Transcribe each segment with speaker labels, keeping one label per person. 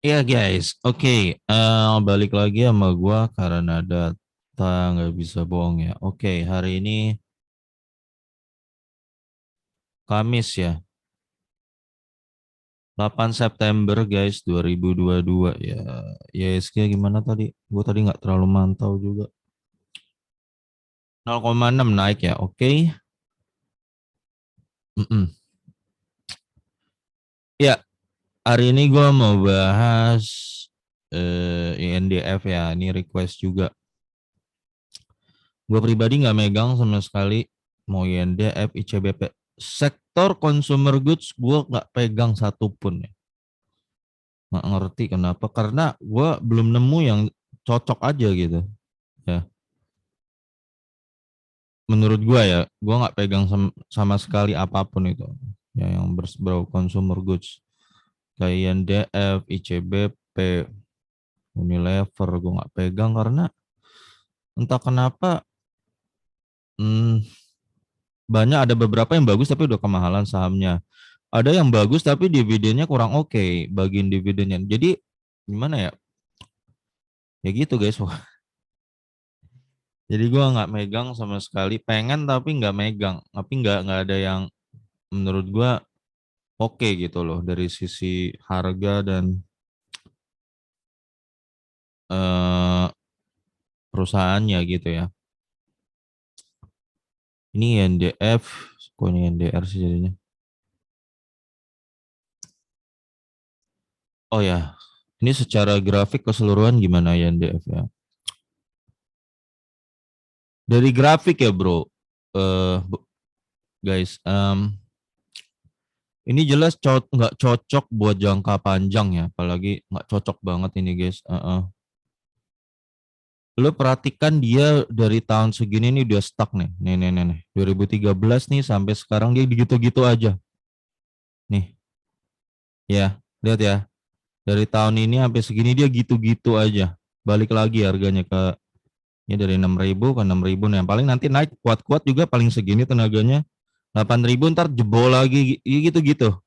Speaker 1: Iya guys, oke. Balik lagi sama gua karena data nggak bisa bohong ya. Oke, hari ini Kamis ya, 8 September guys, 2022 ya. ISG gimana tadi? Gua tadi nggak terlalu mantau juga. 0,6 naik ya, oke. Mm-mm. Ya, hari ini gua mau bahas INDF ya. Ini request juga. Gue pribadi nggak megang sama sekali mau INDF, ICBP. Sektor consumer goods gue nggak pegang satupun ya. Nggak ngerti kenapa. Karena gue belum nemu yang cocok aja gitu. Ya, menurut gue ya, gue nggak pegang sama sekali apapun itu. Ya, yang berbau consumer goods. Kayak INDF, ICBP, Unilever gue nggak pegang karena entah kenapa hmm, banyak ada beberapa yang bagus tapi udah kemahalan sahamnya. Ada yang bagus tapi dividennya kurang oke, bagian dividennya. Jadi gimana ya? Ya gitu guys. Jadi gua nggak megang sama sekali. Pengen tapi nggak megang. Tapi nggak ada yang menurut gua oke gitu loh dari sisi harga dan eh, perusahaannya gitu ya. Ini NDF, kok ini NDR sih jadinya. Oh ya, ini secara grafik keseluruhan gimana ya NDF ya? Dari grafik ya bro, guys. Ini jelas nggak cocok buat jangka panjang ya, apalagi nggak cocok banget ini guys. Lo perhatikan dia dari tahun segini nih udah stuck nih. Nih. 2013 nih sampai sekarang dia gitu-gitu aja. Nih, ya, lihat ya. Dari tahun ini sampai segini dia gitu-gitu aja. Balik lagi harganya ke ya dari 6.000 ke 6.000 nih. Yang paling nanti naik kuat-kuat juga paling segini tenaganya. 8.000 ntar jebol lagi gitu-gitu.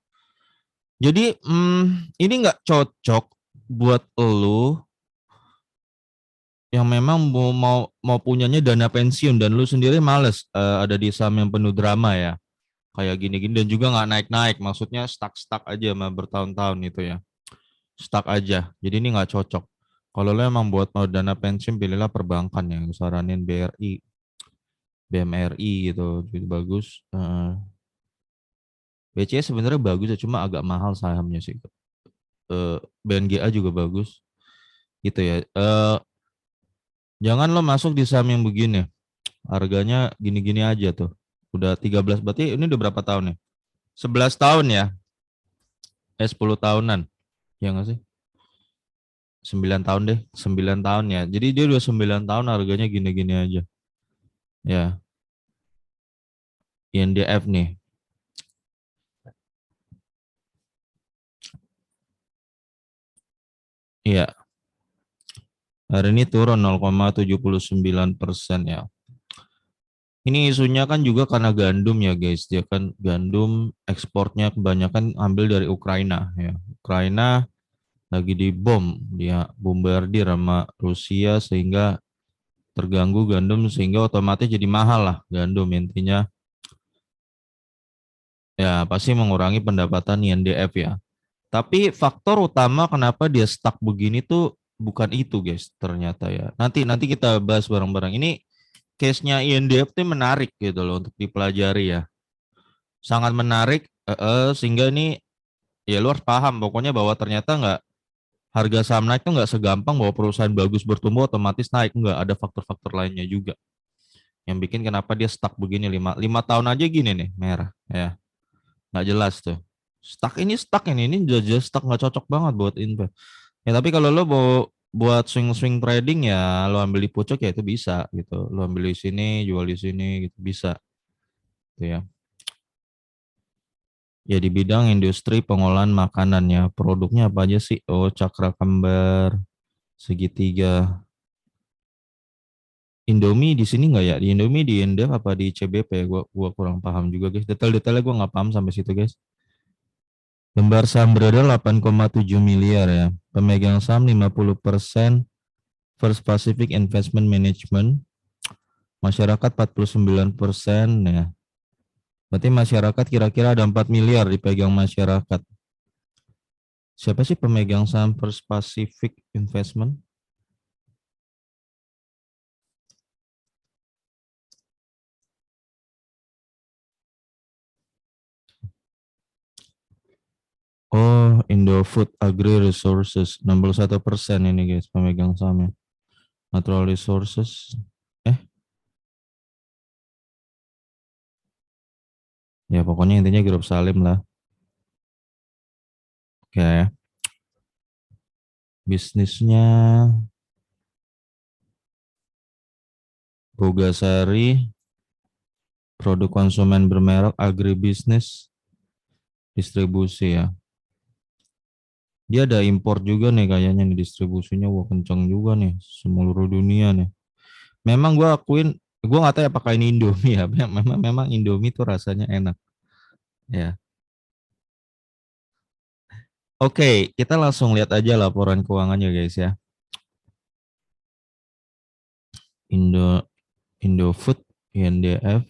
Speaker 1: Jadi ini nggak cocok buat lo yang memang mau punyanya dana pensiun dan lu sendiri males ada di saham yang penuh drama ya kayak gini-gini dan juga nggak naik-naik maksudnya stuck-stuck aja mah bertahun-tahun itu ya stuck aja jadi ini nggak cocok kalau lu emang buat mau dana pensiun pilihlah perbankan yang saranin BRI BMRI gitu itu bagus. BCA sebenarnya bagus ya cuma agak mahal sahamnya sih. BNGA juga bagus gitu ya. Jangan lo masuk di saham yang begini. Harganya gini-gini aja tuh. Udah 13 berarti ini udah berapa tahun ya? 11 tahun ya? 10 tahunan. Ya nggak sih? 9 tahun deh. 9 tahun ya. Jadi dia udah 9 tahun harganya gini-gini aja. Ya, INDF nih. Iya, hari ini turun 0,79% ya. Ini isunya kan juga karena gandum ya guys. Dia kan gandum ekspornya kebanyakan ambil dari Ukraina ya. Ukraina lagi dibom, dia bombardir sama Rusia sehingga terganggu gandum sehingga otomatis jadi mahal lah gandum intinya ya pasti mengurangi pendapatan INDF ya. Tapi faktor utama kenapa dia stuck begini tuh bukan itu guys ternyata ya. Nanti nanti kita bahas bareng-bareng. Ini case-nya INDF tuh menarik gitu loh untuk dipelajari ya. Sangat menarik sehingga ini ya lu harus paham pokoknya bahwa ternyata nggak harga saham naik tuh nggak segampang bahwa perusahaan bagus bertumbuh otomatis naik nggak ada faktor-faktor lainnya juga yang bikin kenapa dia stuck begini lima tahun aja gini nih merah ya nggak jelas tuh stuck ini udah stuck nggak cocok banget buat invest ya tapi kalau lo mau buat swing swing trading ya lo ambil di pucuk ya itu bisa gitu lo ambil di sini jual di sini gitu bisa gitu ya ya di bidang industri pengolahan makanan ya produknya apa aja sih oh cakra kembar segitiga Indomie di sini nggak ya di Indomie di Indef apa di CBP gua kurang paham juga guys detail-detailnya gua nggak paham sampai situ guys Lembar saham beredar 8,7 miliar ya. Pemegang saham 50%, First Pacific Investment Management. Masyarakat 49% ya. Berarti masyarakat kira-kira ada 4 miliar dipegang masyarakat. Siapa sih pemegang saham First Pacific Investment? Oh, Indofood Agri Resources 61% ini guys pemegang sahamnya. Natural Resources. Ya pokoknya intinya grup Salim lah. Oke. Bisnisnya Bogasari, produk konsumen bermerek, agribisnis, distribusi ya. Dia ada impor juga nih kayaknya nih distribusinya. Wah kencang juga nih seluruh dunia nih. Memang gue akuin, gue nggak tahu ya apakah ini Indomie ya. Memang Indomie tuh rasanya enak ya. Oke, kita langsung lihat aja laporan keuangannya guys ya. Indofood, INDF.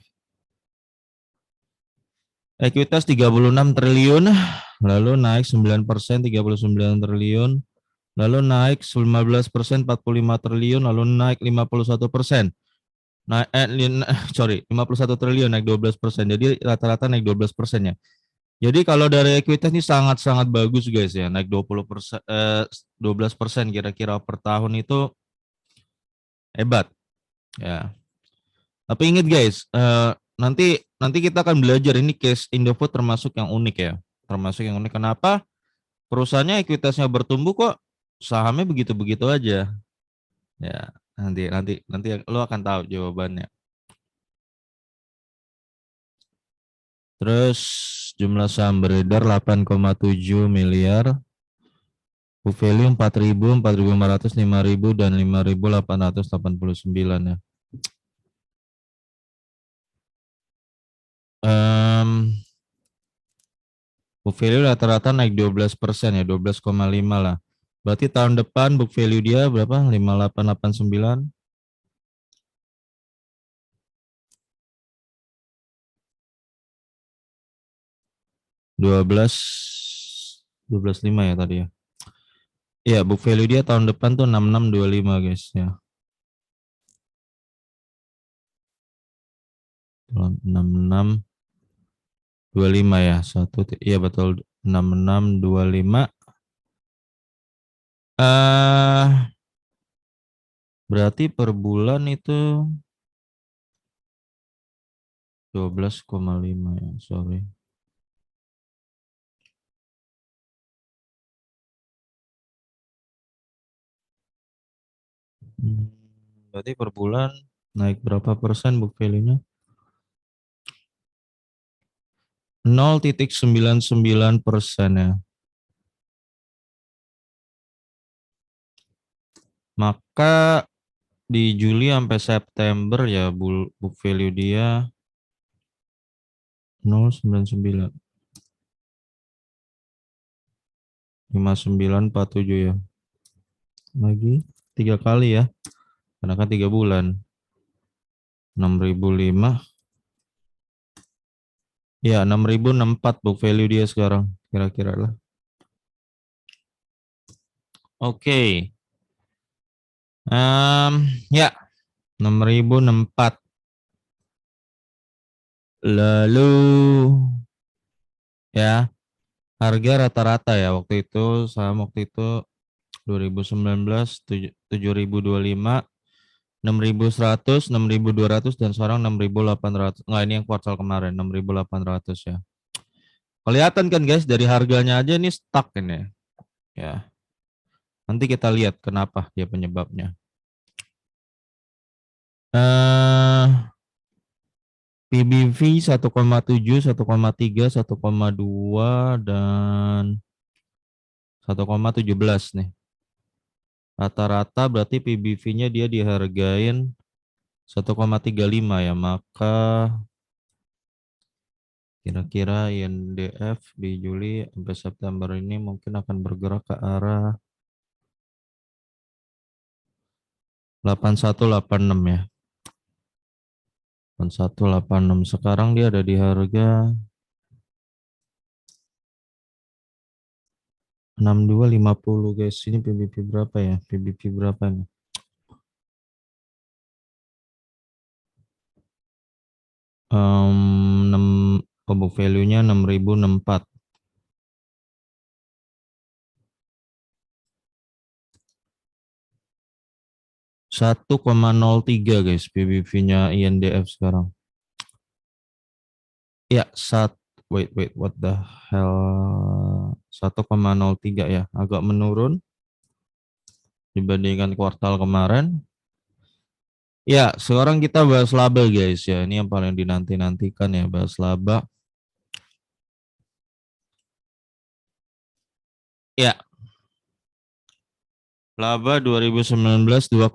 Speaker 1: Ekuitas 36 triliun, lalu naik 9%, 39 triliun, lalu naik 15%, 45 triliun, lalu naik 51%. Nah, sorry, 51 triliun naik 12%. Jadi rata-rata naik 12% ya. Jadi kalau dari ekuitas ini sangat-sangat bagus guys ya, naik 20%, 12% kira-kira per tahun itu hebat ya. Tapi ingat guys, nanti nanti kita akan belajar ini case Indofood termasuk yang unik ya. Termasuk yang unik kenapa perusahaannya ekuitasnya bertumbuh kok sahamnya begitu-begitu aja. Ya, nanti lo akan tahu jawabannya. Terus jumlah saham beredar 8,7 miliar. Book value 4.000, 4.500, 5.000 dan 5.889 ya. Book value rata-rata naik 12% ya, 12,5 lah. Berarti tahun depan book value dia berapa? 5.889. 12.5 ya tadi ya. Iya, book value dia tahun depan tuh 6625 guys ya. 6625 ya. Iya betul 6625. Berarti per bulan itu 12,5 ya, sorry. Berarti per bulan naik berapa persen book value-nya? 0,99% ya. Maka di Juli sampai September ya book value dia 0,99. 5947 ya. Lagi 3 kali ya. Karena kan 3 bulan. 6.005. Ya, 6.064 book value dia sekarang kira-kira lah. Oke. Ya, 6.064. Lalu ya, harga rata-rata ya waktu itu saham waktu itu 2019 7.025, 6.100, 6.200 dan sekarang 6.800. Enggak, ini yang kuartal kemarin 6.800 ya. Kelihatan kan guys dari harganya aja ini stuck ini. Ya. Nanti kita lihat kenapa dia penyebabnya. PBV 1,7, 1,3, 1,2 dan 1,17 nih. Rata-rata berarti PBV-nya dia dihargain 1,35 ya, maka Kira-kira INDF di Juli sampai September ini mungkin akan bergerak ke arah 8186 ya. 8186. Sekarang dia ada di harga 6250 guys. Ini PBB berapa ya? PBB berapa nih? Um, 6 book value-nya 6064. 1,03 guys PBV-nya INDF sekarang. Ya, wait, what the hell? 1,03 ya, agak menurun dibandingkan kuartal kemarin. Ya, sekarang kita bahas laba guys ya. Ini yang paling dinanti-nantikan ya, bahas laba. Ya. Laba 2019 2,5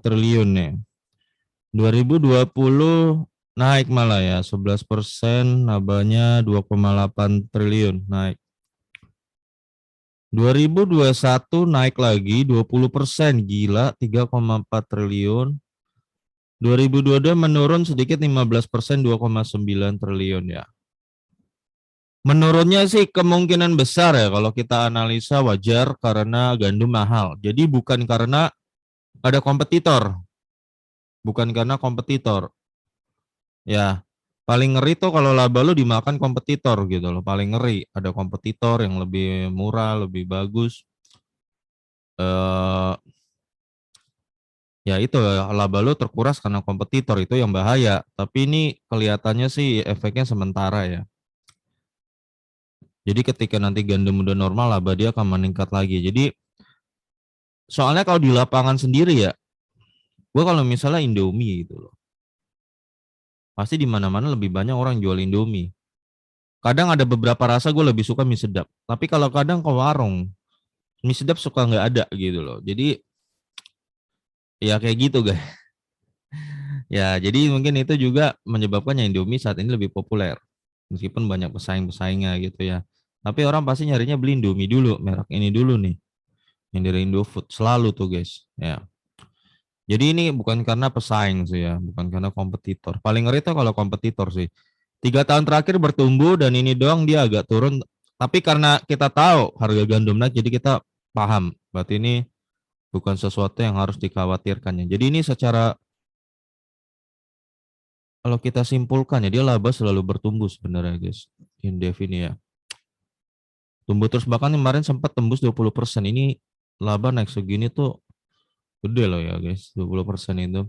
Speaker 1: triliun ya. 2020 naik malah ya, 11%, labanya 2,8 triliun naik. 2021 naik lagi 20%, gila 3,4 triliun. 2022 menurun sedikit 15%, 2,9 triliun ya. Menurunnya sih kemungkinan besar ya kalau kita analisa wajar karena gandum mahal. Jadi bukan karena ada kompetitor. Bukan karena kompetitor. Ya, paling ngeri tuh kalau laba lu dimakan kompetitor gitu loh. Paling ngeri ada kompetitor yang lebih murah, lebih bagus. Ya itu laba lu terkuras karena kompetitor, itu yang bahaya. Tapi ini kelihatannya sih efeknya sementara ya. Jadi ketika nanti gandum udah normal, laba dia akan meningkat lagi. Jadi soalnya kalau di lapangan sendiri ya, gue kalau misalnya Indomie gitu loh, pasti di mana-mana lebih banyak orang jual Indomie. Kadang ada beberapa rasa gue lebih suka mie sedap. Tapi kalau kadang ke warung, mie sedap suka nggak ada gitu loh. Jadi ya kayak gitu guys. Ya jadi mungkin itu juga menyebabkan Indomie saat ini lebih populer. Meskipun banyak pesaing-pesaingnya gitu ya. Tapi orang pasti nyarinya beli Indomie dulu, merek ini dulu nih. Yang dari Indofood selalu tuh guys. Ya. Jadi ini bukan karena pesaing sih ya, bukan karena kompetitor. Paling ngeri tuh kalau kompetitor sih. 3 tahun terakhir bertumbuh dan ini doang dia agak turun. Tapi karena kita tahu harga gandum naik, jadi kita paham. Berarti ini bukan sesuatu yang harus dikhawatirkan ya. Jadi ini secara kalau kita simpulkan ya, dia laba selalu bertumbuh sebenarnya guys. Indef ini ya. Tumbuh terus, bahkan kemarin sempat tembus 20%. Ini laba naik segini tuh gede loh ya guys, 20% itu.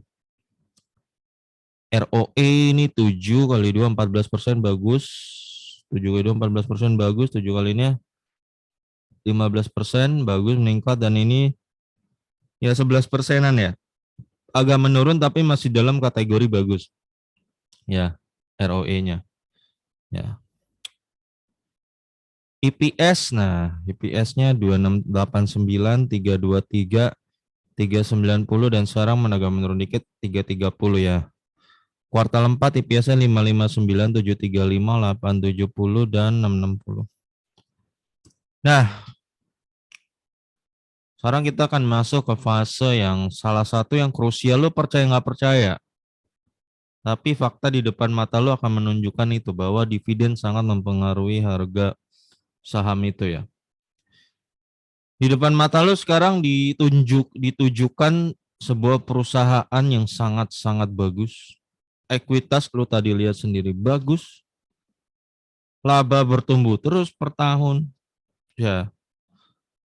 Speaker 1: ROE ini 7 kali 2 14% bagus. 7 kali 2 14% bagus, 7 kalinya 15% bagus meningkat, dan ini ya 11%-an ya. Agak menurun tapi masih dalam kategori bagus. Ya, ROE-nya. Ya. EPS, nah EPS-nya 2689, 323, 390, dan sekarang agak menurun dikit 330 ya. Kuartal 4 EPS-nya 559, 735, 870, dan 660. Nah, sekarang kita akan masuk ke fase yang salah satu yang krusial, lo percaya nggak percaya. Tapi fakta di depan mata lo akan menunjukkan itu, bahwa dividen sangat mempengaruhi harga saham itu ya. Di depan mata lo sekarang ditujukan sebuah perusahaan yang sangat-sangat bagus. Ekuitas lo tadi lihat sendiri bagus. Laba bertumbuh terus per tahun. Ya,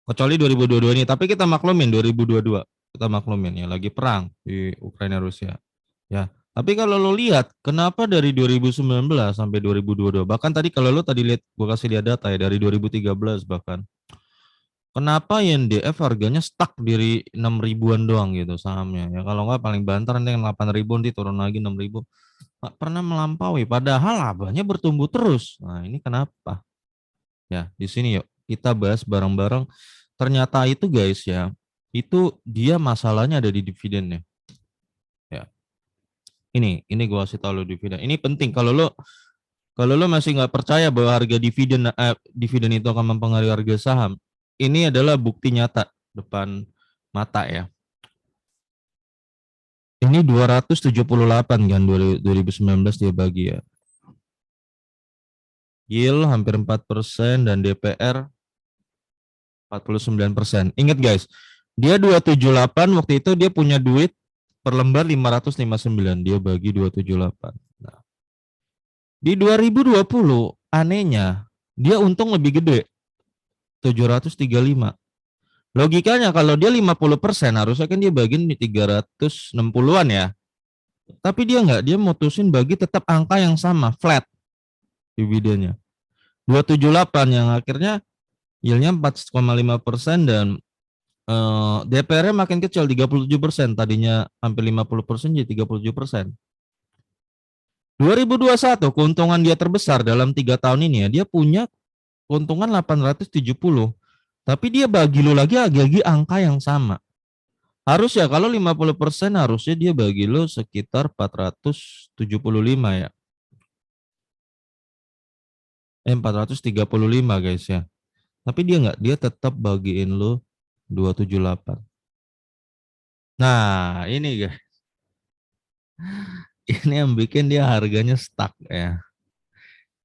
Speaker 1: kecuali 2022 ini. Tapi kita maklumin 2022. Kita maklumin ya, lagi perang di Ukraina Rusia. Ya. Tapi kalau lo lihat, kenapa dari 2019 sampai 2022, bahkan tadi kalau lo tadi lihat, gue kasih lihat data ya, dari 2013 bahkan. Kenapa INDF harganya stuck di 6 ribuan doang gitu sahamnya ya, kalau nggak paling banter nanti 8 ribu, nanti turun lagi 6 ribu, nggak pernah melampaui, padahal labanya bertumbuh terus. Nah ini kenapa ya? Di sini yuk kita bahas bareng-bareng. Ternyata itu guys ya, itu dia masalahnya ada di dividennya ya. Ini gue kasih tahu lo dividen ini penting. Kalau lo Kalau lo masih nggak percaya bahwa harga dividen itu akan mempengaruhi harga saham, ini adalah bukti nyata depan mata ya. Ini 278 kan 2019 dia bagi ya. Yield hampir 4% dan DPR 49%. Ingat guys, dia 278 waktu itu dia punya duit per lembar 559, dia bagi 278. Nah, di 2020 anehnya dia untung lebih gede 735. Logikanya kalau dia 50% harusnya kan dia bagiin di 360-an ya. Tapi dia enggak, dia mutusin bagi tetap angka yang sama, flat dividennya. 278 yang akhirnya yieldnya 4,5% dan DPR-nya makin kecil 37%, tadinya hampir 50% jadi 37%. 2021 keuntungan dia terbesar dalam 3 tahun ini ya, dia punya keuntungan 870. Tapi dia bagi lo lagi angka yang sama. Harus ya kalau 50% harusnya dia bagi lo sekitar 475 ya. 435 guys ya. Tapi dia enggak, dia tetap bagiin lo 278. Nah, ini guys. Ini yang bikin dia harganya stuck ya.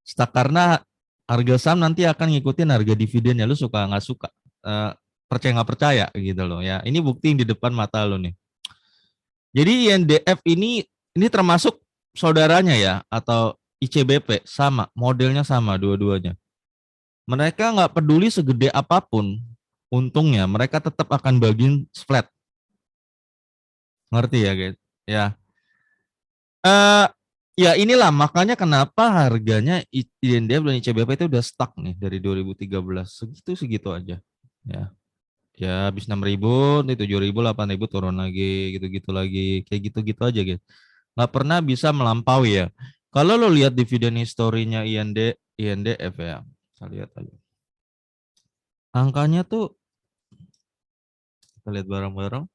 Speaker 1: Stuck karena harga saham nanti akan ngikutin harga dividennya. Lu suka nggak suka, percaya nggak percaya gitu loh ya. Ini bukti yang di depan mata lo nih. Jadi INDF ini termasuk saudaranya ya atau ICBP, sama modelnya, sama dua-duanya. Mereka nggak peduli segede apapun untungnya, mereka tetap akan bagiin flat. Ngerti ya guys? Ya. Ya inilah makanya kenapa harganya INDF dan ICBP itu udah stuck nih dari 2013 segitu aja ya. Ya habis 6.000 nih, 7.000, 8.000 turun lagi gitu-gitu lagi, kayak gitu-gitu aja guys. Nggak pernah bisa melampaui ya. Kalau lo lihat dividen historinya INDF ya, kita lihat aja. Angkanya tuh kita lihat bareng-bareng.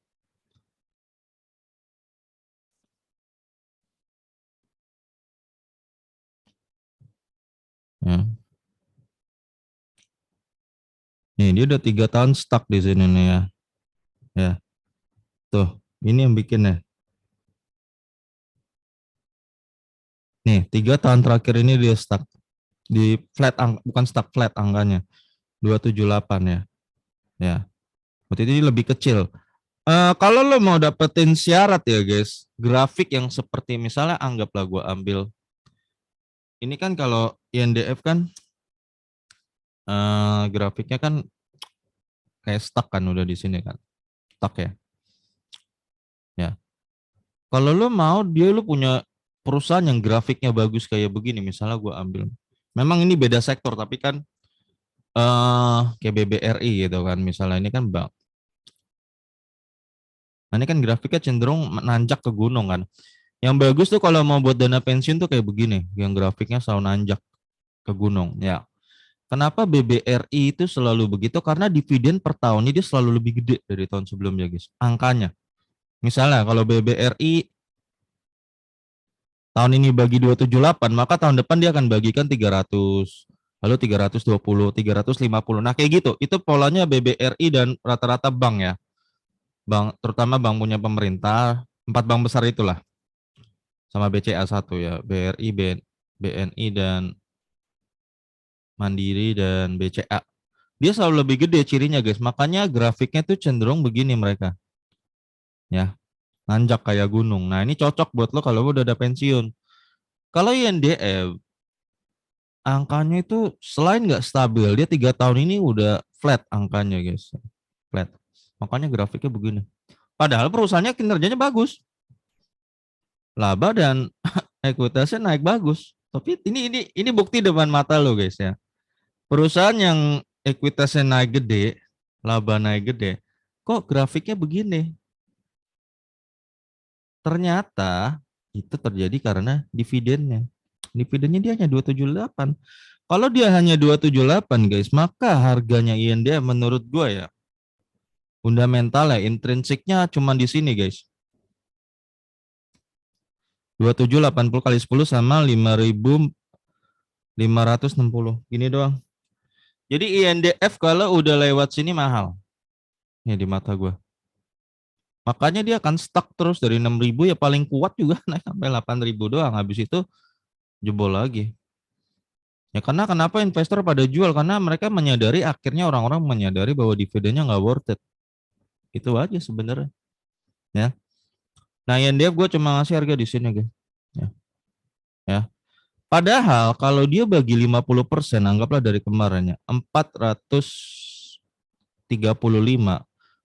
Speaker 1: Ya. Nih dia udah 3 tahun stuck di sini nih ya. Ya. Tuh, ini yang bikin ya. Nih, 3 tahun terakhir ini dia stuck di flat, bukan stuck, flat angkanya 278 ya. Ya. Berarti ini lebih kecil. Kalau lo mau dapetin syarat ya guys, grafik yang seperti misalnya anggaplah gua ambil ini kan kalau INDF kan grafiknya kan kayak stuck kan udah di sini kan. Stuck ya. Ya. Kalau lo mau dia lo punya perusahaan yang grafiknya bagus kayak begini, misalnya gua ambil. Memang ini beda sektor tapi kan kayak BBRI gitu kan, misalnya ini kan bank. Nah, ini kan grafiknya cenderung nanjak ke gunung kan. Yang bagus tuh kalau mau buat dana pensiun tuh kayak begini, yang grafiknya selalu nanjak ke gunung ya. Kenapa BBRI itu selalu begitu? Karena dividen per tahunnya dia selalu lebih gede dari tahun sebelumnya guys, angkanya. Misalnya kalau BBRI tahun ini bagi 278, maka tahun depan dia akan bagikan 300, lalu 320, 350. Nah kayak gitu, itu polanya BBRI dan rata-rata bank ya. Bank, terutama bank punya pemerintah, 4 bank besar itulah. Sama BCA 1 ya, BRI, BNI dan Mandiri dan BCA. Dia selalu lebih gede cirinya guys, makanya grafiknya tuh cenderung begini mereka. Ya, nanjak kayak gunung. Nah ini cocok buat lo kalau udah ada pensiun. Kalau INDF, angkanya itu selain nggak stabil, dia 3 tahun ini udah flat angkanya guys. Flat. Makanya grafiknya begini. Padahal perusahaannya kinerjanya bagus. Laba dan ekuitasnya naik bagus. Tapi ini bukti depan mata lo guys ya. Perusahaan yang ekuitasnya naik gede, laba naik gede, kok grafiknya begini? Ternyata itu terjadi karena dividennya. Dividennya dia hanya 278. Kalau dia hanya 278 guys, maka harganya INDF menurut gue ya, fundamental ya, intrinsiknya cuma di sini guys. 2780 kali 10 sama 5.000 560. Gini doang. Jadi INDF kalau udah lewat sini mahal. Nih di mata gue. Makanya dia akan stuck terus dari 6.000 ya paling kuat juga naik sampai 8.000 doang. Habis itu jebol lagi. Ya karena kenapa investor pada jual? Karena mereka menyadari akhirnya orang-orang menyadari bahwa dividennya nggak worth it. Itu aja sebenarnya. Ya. Nah INDF gue cuma ngasih harga di sini guys. Ya. Ya. Padahal kalau dia bagi 50%, anggaplah dari kemarinnya 435,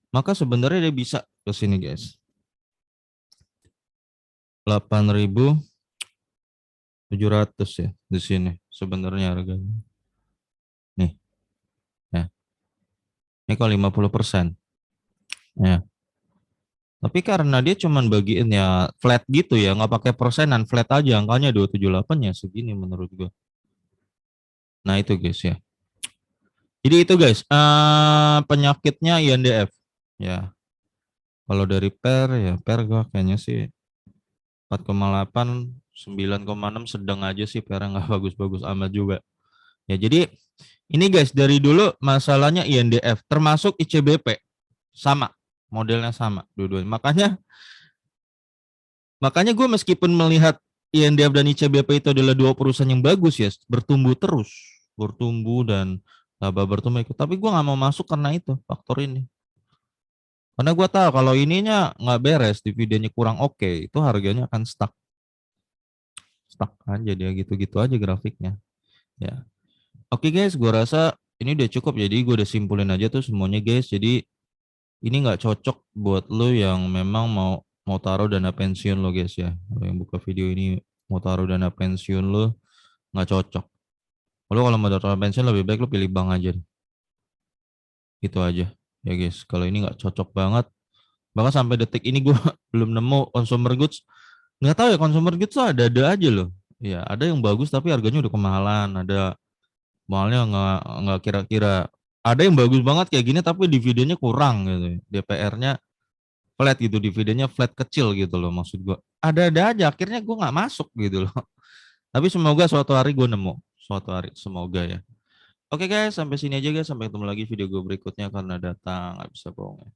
Speaker 1: maka sebenarnya dia bisa ke sini guys. 8.700 ya di sini sebenarnya harganya. Nih, ya. Ini kalau 50%. Ya. Tapi karena dia cuman bagiin ya flat gitu ya, nggak pakai persenan, flat aja angkanya 278 ya segini menurut gua. Nah, itu guys ya. Jadi itu guys, penyakitnya INDF. Ya, kalau dari per ya per gua kayaknya sih 4,8, 9,6 sedang aja sih, per nggak bagus-bagus amat juga. Ya, jadi ini guys dari dulu masalahnya INDF termasuk ICBP sama, modelnya sama dua-duanya. Makanya gue meskipun melihat INDF dan ICBP itu adalah dua perusahaan yang bagus ya, bertumbuh terus, bertumbuh dan laba bertumbuh ikut. Tapi gue nggak mau masuk karena itu faktor ini. Karena gue tahu kalau ininya nggak beres, dividennya kurang oke, itu harganya akan stuck, stuck aja dia gitu-gitu aja grafiknya. Ya, oke guys, gue rasa ini udah cukup. Jadi gue udah simpulin aja tuh semuanya guys. Jadi ini nggak cocok buat lo yang memang mau taruh dana pensiun lo guys ya. Lo yang buka video ini mau taruh dana pensiun lo nggak cocok. Lo kalau mau taruh dana pensiun lebih baik lo pilih bank aja. Gitu aja ya guys. Kalau ini nggak cocok banget. Bahkan sampai detik ini gue belum nemu consumer goods. Nggak tahu ya consumer goods tuh ada-ada aja loh. Ya ada yang bagus tapi harganya udah kemahalan. Ada mahalnya nggak kira-kira. Ada yang bagus banget kayak gini tapi dividennya kurang gitu. DPR-nya flat gitu, dividennya flat kecil gitu loh maksud gue. Ada-ada aja, akhirnya gue nggak masuk gitu loh. Tapi semoga suatu hari gue nemu, suatu hari semoga ya. Oke guys, sampai sini aja guys, sampai ketemu lagi video gue berikutnya karena data nggak bisa bohong ya.